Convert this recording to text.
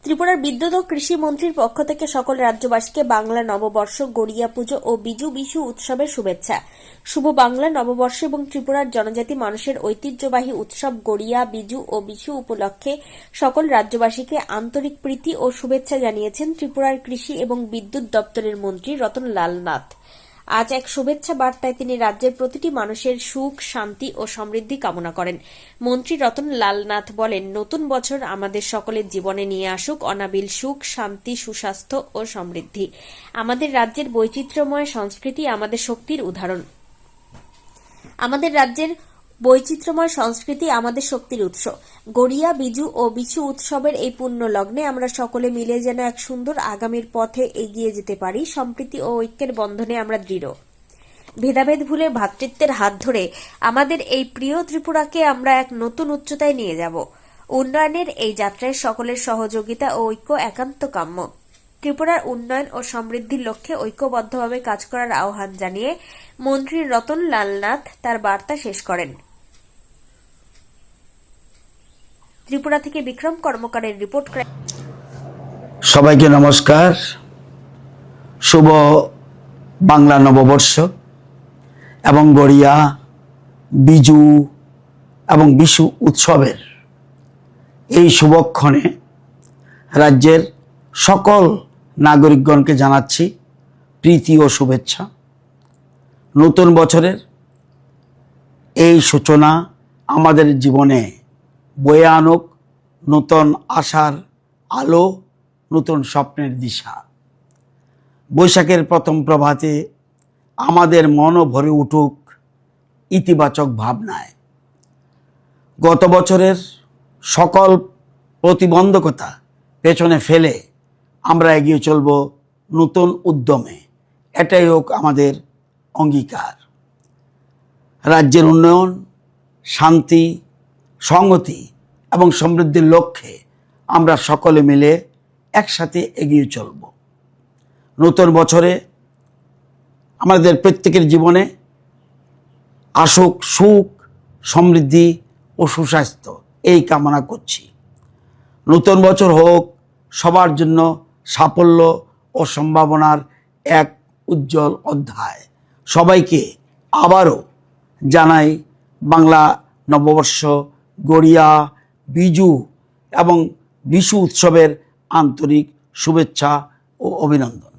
ত্রিপুরার বিদ্যুৎ ও কৃষি মন্ত্রীর পক্ষ থেকে সকল রাজ্যবাসীকে বাংলা নববর্ষ, গড়িয়া পুজো ও বিজু বিশু উৎসবের শুভেচ্ছা। শুভ বাংলা নববর্ষ এবং ত্রিপুরার জনজাতি মানুষের ঐতিহ্যবাহী উৎসব গড়িয়া, বিজু ও বিশু উপলক্ষে সকল রাজ্যবাসীকে আন্তরিক প্রীতি ও শুভেচ্ছা জানিয়েছেন ত্রিপুরার কৃষি এবং বিদ্যুৎ দপ্তরের মন্ত্রী রতন লাল নাথ। আজ এক শুভেচ্ছা বার্তায় তিনি রাজ্যের প্রতিটি মানুষের সুখ, শান্তি ও সমৃদ্ধি কামনা করেন। মন্ত্রী রতন লাল নাথ বলেন, নতুন বছর আমাদের সকলের জীবনে নিয়ে আসুক অনাবিল সুখ, শান্তি, সুস্বাস্থ্য ও সমৃদ্ধি। আমাদের রাজ্যের বৈচিত্র্যময় সংস্কৃতি আমাদের শক্তির উদাহরণ। আমাদের রাজ্যের বৈচিত্র্যময় সংস্কৃতি আমাদের শক্তির উৎস। গড়িয়া, বিজু ও বিশু উৎসবের এই পুণ্য লগ্নে আমরা সকলে মিলে যেন এক সুন্দর আগামীর পথে এগিয়ে যেতে পারি। সম্প্রীতি ও ঐক্যের বন্ধনে আমরা দৃঢ়। ভেদাভেদ ভুলে ভ্রাতৃত্বের হাত ধরে আমাদের এই প্রিয় ত্রিপুরাকে আমরা এক নতুন উচ্চতায় নিয়ে যাব। উন্নয়নের এই যাত্রায় সকলের সহযোগিতা ও ঐক্য একান্ত কাম্য। ত্রিপুরার উন্নয়ন ও সমৃদ্ধির লক্ষ্যে ঐক্যবদ্ধভাবে কাজ করার আহ্বান জানিয়ে মন্ত্রী রতন লাল নাথ তার বার্তা শেষ করেন। ত্রিপুরা থেকে বিক্রম কর্মকারের রিপোর্ট। সবাইকে নমস্কার। শুভ বাংলা নববর্ষ এবং গড়িয়া, বিজু এবং বিশু উৎসবের এই শুভক্ষণে রাজ্যের সকল নাগরিকগণকে জানাচ্ছি প্রীতি ও শুভেচ্ছা। নতুন বছরের এই সূচনা আমাদের জীবনে বয়ে আনুক নতুন আশার আলো, নতুন স্বপ্নের দিশা। বৈশাখের প্রথম প্রভাতে আমাদের মনও ভরে উঠুক ইতিবাচক ভাবনায়। গত বছরের সকল প্রতিবন্ধকতা পেছনে ফেলে আমরা এগিয়ে চলব নতুন উদ্যমে। এটাই হোক আমাদের অঙ্গীকার। রাজ্যের উন্নয়ন, শান্তি, সংহতি এবং সমৃদ্ধির লক্ষ্যে আমরা সকলে মিলে একসাথে এগিয়ে চলব। নতুন বছরে আমাদের প্রত্যেকের জীবনে আসুক সুখ, সমৃদ্ধি ও সুস্বাস্থ্য, এই কামনা করছি। নতুন বছর হোক সবার জন্য সাফল্য ও সম্ভাবনার এক উজ্জ্বল অধ্যায়। সবাইকে আবারও জানাই বাংলা নববর্ষ, গড়িয়া, বিজু এবং বিশু উৎসবের আন্তরিক শুভেচ্ছা ও অভিনন্দন।